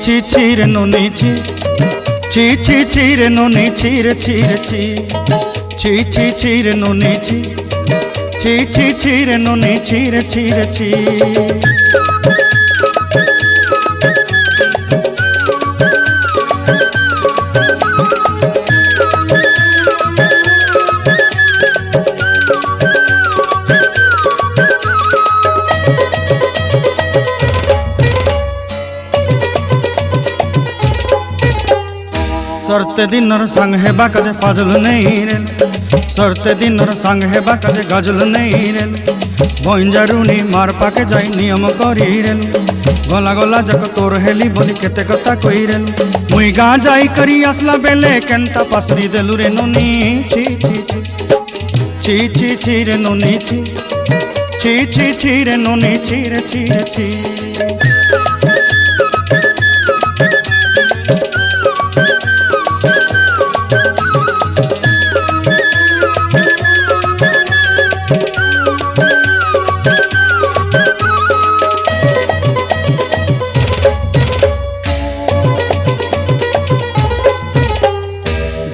ছি ছি রে নুনি ছি ছি ছি ছি রে নুনি ছি রে ছি রে ছি ছি ছি ছি রে নুনি ছি ছি ছি ছি রে নুনি ছি রে ছি রে ছি। सरते दिनर संग हेबा काजे फाजल नहीं रे सरते दिनर संग हेबा काजे गजल नहीं रे भंजारुनी मार पाके जाई नियम करी रे गला गला जक तोर हेली बोली केते कथा कई रे मुई गाँ जाई करी आसला बेले केंता पासरी देलु रे नुनी छी छी छी छी छी छी रे नुनी छी छी छी छी रे नुनी छी रे छी रे छी।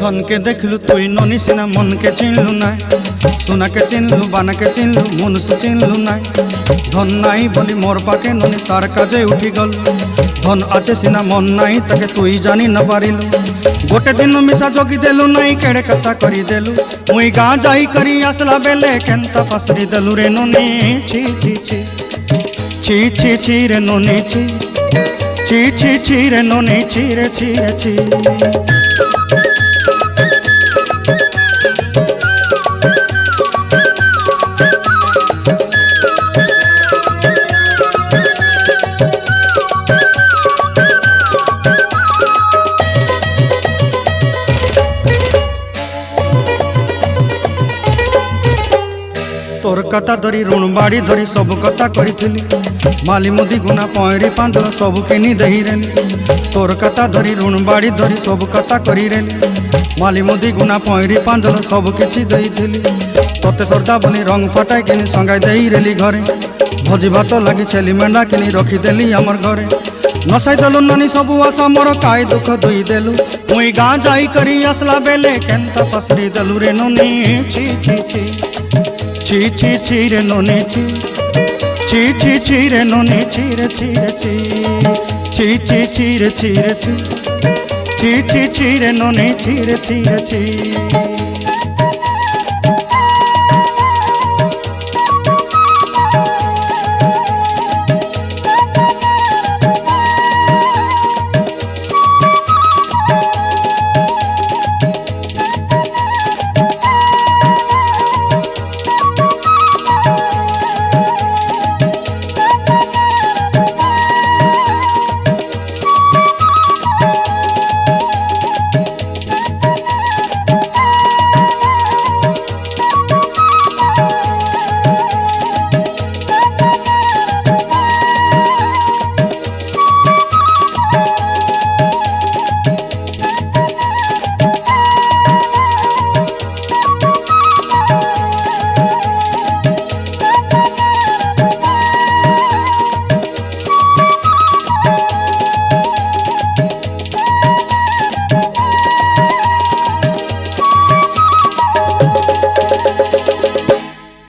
धन के देखलु तुई ननी सिना मन के चिन्हलु ना सोना के चिन्हलु बाना के चिन्हलु मनुष्य चिन्हलु ना धन नाई बोली मोर पाके ननी तार काजे उठी गल धन आचे सिना मन नाई ताके तुई जानी न पारिलु गोटे दिन मिसा जगी देलु नाई केड़े कथा करी देलु मुई गाँ जाई करी आसला बेले केंता पासरी देलु रे ननी छी छी छी छी छी छी रे ननी छी छी छी छी रे ननी छी रे छी रे छी। तोर कथा धरी ऋण बाड़ी धरी सब कथा करी माली मुदी गुना पयरी पांदल सब किनी दही रेली तोर कथा धरी ऋण बाड़ी धरी सब कथा करी रेली माली मुदी गुना पयरी पांदल सब किछि दही तोते सरदा बनी रंग फटाई किनी संगाई दही रेली घरे भोजी भात लगी छेली मेंढा किनी रखीदेली आमर घरे नसाई देलु नानी सबू आशा मोर काई दुख दुई देलु मुई गाँ जाई करी आसला बेले केंता पसरी देलु रे नुनी छी छी छी छी छी छी रे नुनी छी छी छी छी रे नुनी छी रे छी रे छी छी छी छी रे छी रे छी छी छी छी रे नुनी छी रे छी रे छी।